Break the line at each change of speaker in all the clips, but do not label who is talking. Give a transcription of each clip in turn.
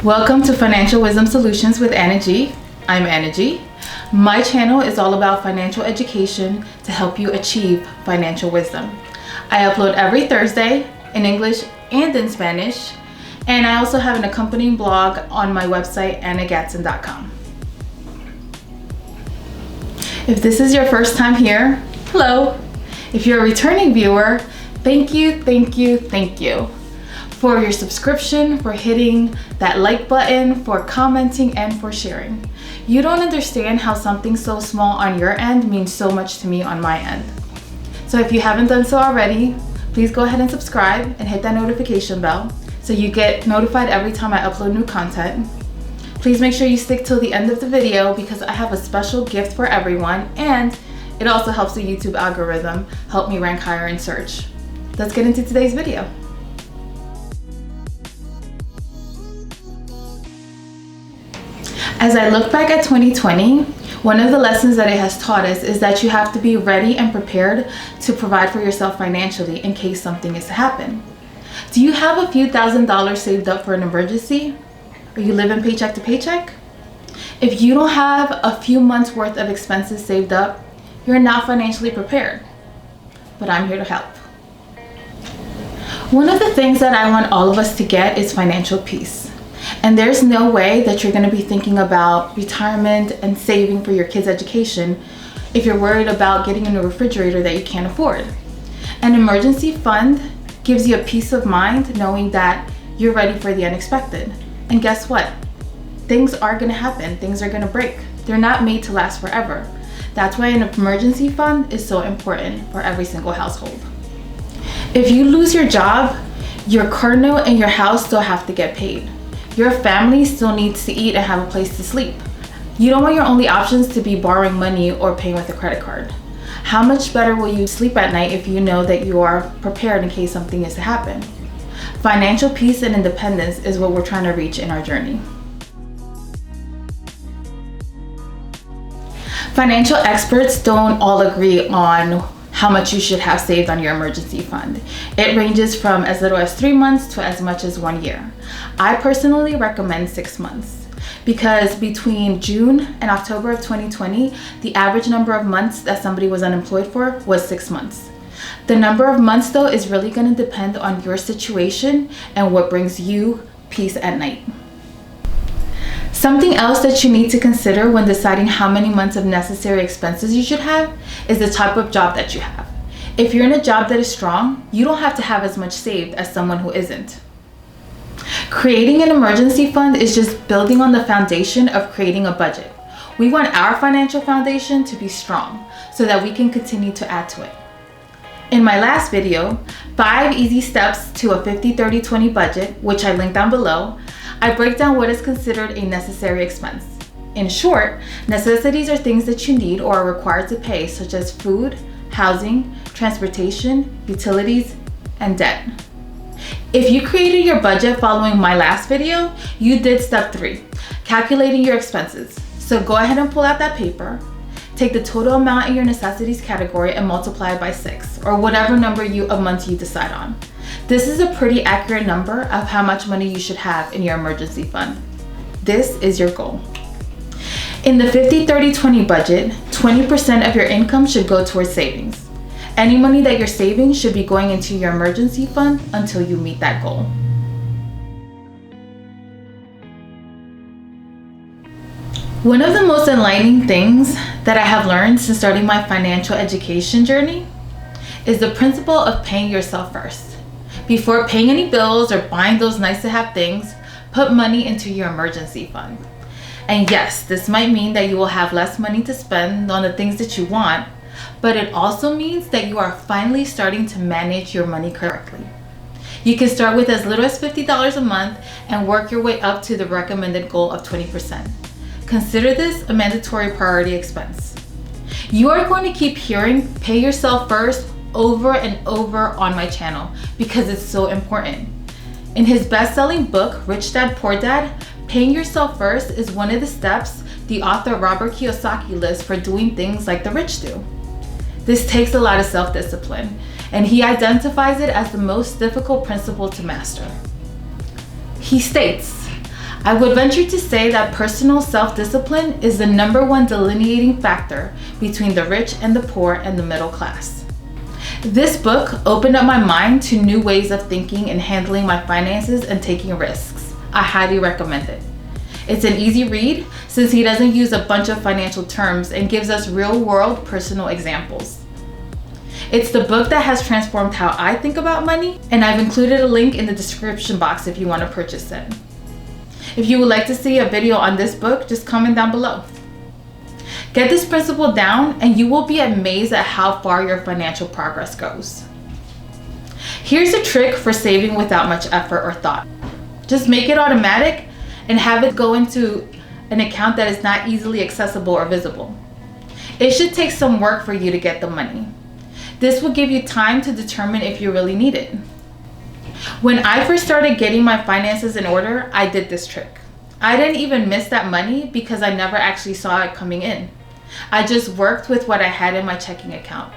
Welcome to Financial Wisdom Solutions with AnaG. I'm AnaG. My channel is all about financial education to help you achieve financial wisdom. I upload every Thursday in English and in Spanish, and I also have an accompanying blog on my website, anagatson.com. If this is your first time here, hello. If you're a returning viewer, thank you for your subscription, for hitting that like button, for commenting, and for sharing. You don't understand how something so small on your end means so much to me on my end. So if you haven't done so already, please go ahead and subscribe and hit that notification bell so you get notified every time I upload new content. Please make sure you stick till the end of the video because I have a special gift for everyone, and it also helps the YouTube algorithm help me rank higher in search. Let's get into today's video. As I look back at 2020, one of the lessons that it has taught us is that you have to be ready and prepared to provide for yourself financially in case something is to happen. Do you have a few $1,000s saved up for an emergency? Are you living paycheck to paycheck? If you don't have a few months worth of expenses saved up, you're not financially prepared. But I'm here to help. One of the things that I want all of us to get is financial peace. And there's no way that you're going to be thinking about retirement and saving for your kids' education if you're worried about getting a new refrigerator that you can't afford. An emergency fund gives you a peace of mind knowing that you're ready for the unexpected. And guess what? Things are going to happen. Things are going to break. They're not made to last forever. That's why an emergency fund is so important for every single household. If you lose your job, your car note and your house still have to get paid. Your family still needs to eat and have a place to sleep. You don't want your only options to be borrowing money or paying with a credit card. How much better will you sleep at night if you know that you are prepared in case something is to happen? Financial peace and independence is what we're trying to reach in our journey. Financial experts don't all agree on how much you should have saved on your emergency fund. It ranges from as little as 3 months to as much as 1 year. I personally recommend 6 months because between June and October of 2020, the average number of months that somebody was unemployed for was 6 months. The number of months though is really going to depend on your situation and what brings you peace at night. Something else that you need to consider when deciding how many months of necessary expenses you should have is the type of job that you have. If you're in a job that is strong, you don't have to have as much saved as someone who isn't. Creating an emergency fund is just building on the foundation of creating a budget. We want our financial foundation to be strong so that we can continue to add to it. In my last video, 5 easy steps to a 50-30-20 budget, which I link down below, I break down what is considered a necessary expense. In short, necessities are things that you need or are required to pay, such as food, housing, transportation, utilities, and debt. If you created your budget following my last video, you did step 3, calculating your expenses. So go ahead and pull out that paper, take the total amount in your necessities category and multiply it by 6, or whatever number of months you decide on. This is a pretty accurate number of how much money you should have in your emergency fund. This is your goal. In the 50-30-20 budget, 20% of your income should go towards savings. Any money that you're saving should be going into your emergency fund until you meet that goal. One of the most enlightening things that I have learned since starting my financial education journey is the principle of paying yourself first. Before paying any bills or buying those nice to have things, put money into your emergency fund. And yes, this might mean that you will have less money to spend on the things that you want, but it also means that you are finally starting to manage your money correctly. You can start with as little as $50 a month and work your way up to the recommended goal of 20%. Consider this a mandatory priority expense. You are going to keep hearing pay yourself first over and over on my channel because it's so important. In his best-selling book, Rich Dad Poor Dad, paying yourself first is one of the steps the author Robert Kiyosaki lists for doing things like the rich do. This takes a lot of self-discipline, and he identifies it as the most difficult principle to master. He states, I would venture to say that personal self-discipline is the #1 delineating factor between the rich and the poor and the middle class. This book opened up my mind to new ways of thinking and handling my finances and taking risks. I highly recommend it. It's an easy read since he doesn't use a bunch of financial terms and gives us real-world personal examples. It's the book that has transformed how I think about money, and I've included a link in the description box if you want to purchase it. If you would like to see a video on this book, just comment down below. Get this principle down and you will be amazed at how far your financial progress goes. Here's a trick for saving without much effort or thought. Just make it automatic and have it go into an account that is not easily accessible or visible. It should take some work for you to get the money. This will give you time to determine if you really need it. When I first started getting my finances in order, I did this trick. I didn't even miss that money because I never actually saw it coming in. I just worked with what I had in my checking account.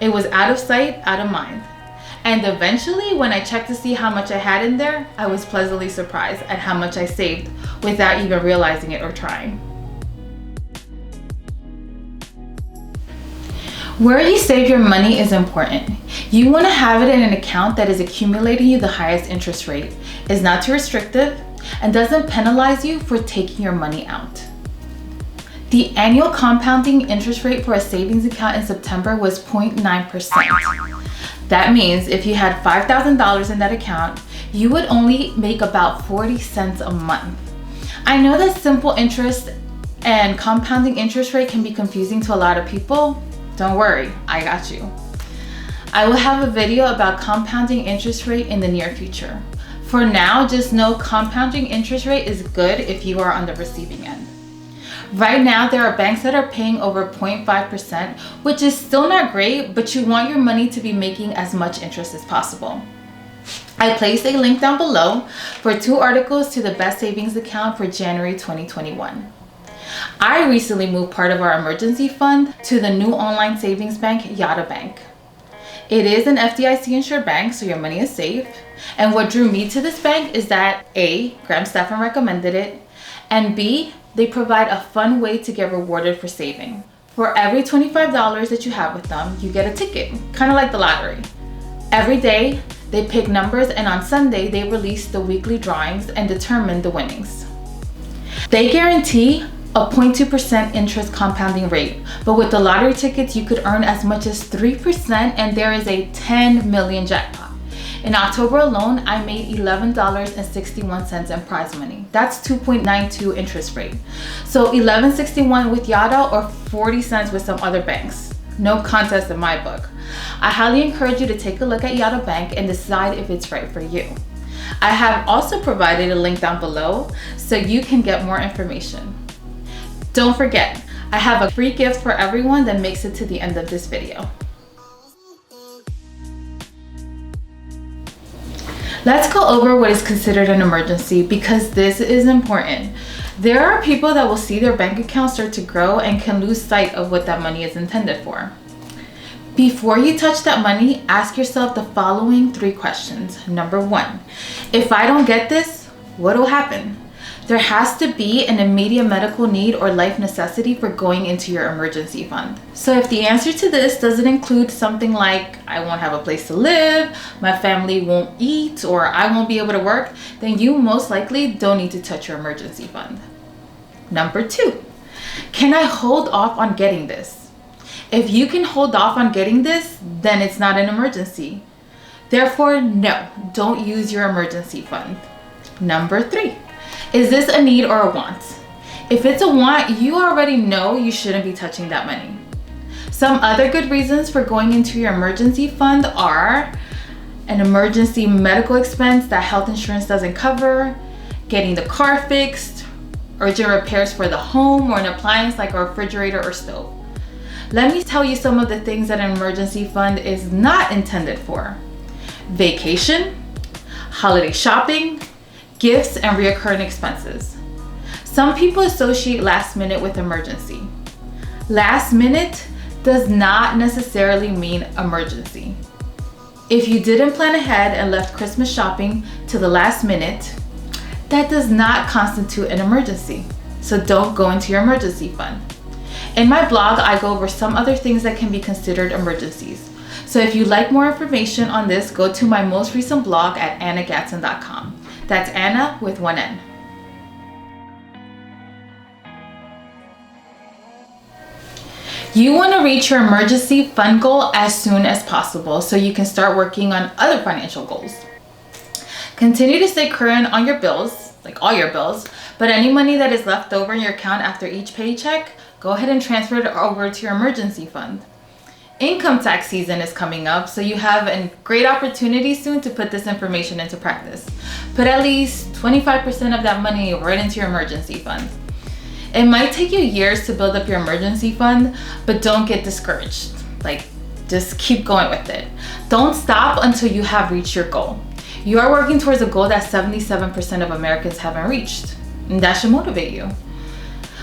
It was out of sight, out of mind. And eventually, when I checked to see how much I had in there, I was pleasantly surprised at how much I saved without even realizing it or trying. Where you save your money is important. You want to have it in an account that is accumulating you the highest interest rate, is not too restrictive, and doesn't penalize you for taking your money out. The annual compounding interest rate for a savings account in September was 0.9%. That means if you had $5,000 in that account, you would only make about 40 cents a month. I know that simple interest and compounding interest rate can be confusing to a lot of people. Don't worry, I got you. I will have a video about compounding interest rate in the near future. For now, just know compounding interest rate is good if you are on the receiving end. Right now, there are banks that are paying over 0.5%, which is still not great, but you want your money to be making as much interest as possible. I placed a link down below for 2 articles to the best savings account for January 2021. I recently moved part of our emergency fund to the new online savings bank, AnaG. It is an FDIC insured bank, so your money is safe. And what drew me to this bank is that A, Graham Stephan recommended it, and B, they provide a fun way to get rewarded for saving. For every $25 that you have with them, you get a ticket, kind of like the lottery. Every day, they pick numbers, and on Sunday, they release the weekly drawings and determine the winnings. They guarantee a 0.2% interest compounding rate, but with the lottery tickets, you could earn as much as 3%, and there is a 10 million jackpot. In October alone, I made $11.61 in prize money. That's 2.92 interest rate. So $11.61 with Yada or 40 cents with some other banks. No contest in my book. I highly encourage you to take a look at Yada Bank and decide if it's right for you. I have also provided a link down below so you can get more information. Don't forget, I have a free gift for everyone that makes it to the end of this video. Let's go over what is considered an emergency because this is important. There are people that will see their bank account start to grow and can lose sight of what that money is intended for. Before you touch that money, ask yourself the following 3 questions. Number 1, if I don't get this, what will happen? There has to be an immediate medical need or life necessity for going into your emergency fund. So if the answer to this doesn't include something like, I won't have a place to live, my family won't eat, or I won't be able to work, then you most likely don't need to touch your emergency fund. Number 2, can I hold off on getting this? If you can hold off on getting this, then it's not an emergency. Therefore, no, don't use your emergency fund. Number 3, is this a need or a want? If it's a want, you already know you shouldn't be touching that money. Some other good reasons for going into your emergency fund are an emergency medical expense that health insurance doesn't cover, getting the car fixed, urgent repairs for the home or an appliance like a refrigerator or stove. Let me tell you some of the things that an emergency fund is not intended for. Vacation, holiday shopping, gifts, and recurring expenses. Some people associate last minute with emergency. Last minute does not necessarily mean emergency. If you didn't plan ahead and left Christmas shopping to the last minute, that does not constitute an emergency. So don't go into your emergency fund. In my blog, I go over some other things that can be considered emergencies. So if you'd like more information on this, go to my most recent blog at anagatson.com. That's Anna with one N. You want to reach your emergency fund goal as soon as possible so you can start working on other financial goals. Continue to stay current on your bills, like all your bills, but any money that is left over in your account after each paycheck, go ahead and transfer it over to your emergency fund. Income tax season is coming up, so you have a great opportunity soon to put this information into practice. Put at least 25% of that money right into your emergency fund. It might take you years to build up your emergency fund, but don't get discouraged. Just keep going with it. Don't stop until you have reached your goal. You are working towards a goal that 77% of Americans haven't reached, and that should motivate you.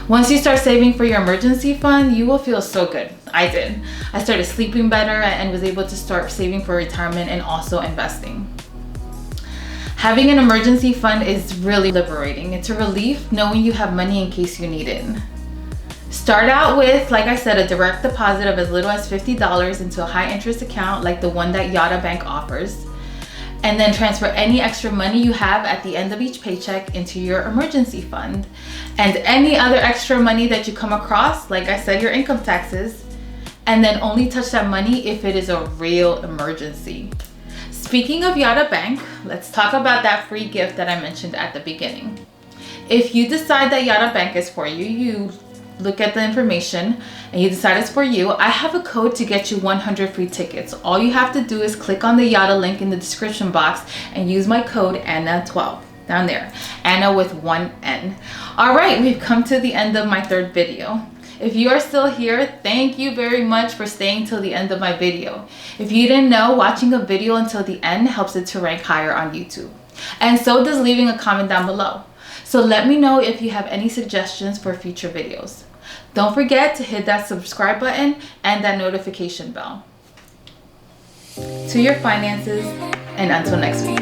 Once you start saving for your emergency fund, you will feel so good. I did. I started sleeping better and was able to start saving for retirement and also investing. Having an emergency fund is really liberating. It's a relief knowing you have money in case you need it. Start out with, like I said, a direct deposit of as little as $50 into a high interest account like the one that AnaG offers. And then transfer any extra money you have at the end of each paycheck into your emergency fund. And any other extra money that you come across, like I said, your income taxes, and then only touch that money if it is a real emergency. Speaking of AnaG, let's talk about that free gift that I mentioned at the beginning. If you decide that AnaG is for you, you look at the information and you decide it's for you, I have a code to get you 100 free tickets. All you have to do is click on the AnaG link in the description box and use my code ANNA12 down there. Anna with one N. All right, we've come to the end of my third video. If you are still here, thank you very much for staying till the end of my video. If you didn't know, watching a video until the end helps it to rank higher on YouTube. And so does leaving a comment down below. So let me know if you have any suggestions for future videos. Don't forget to hit that subscribe button and that notification bell. To your finances, and until next week.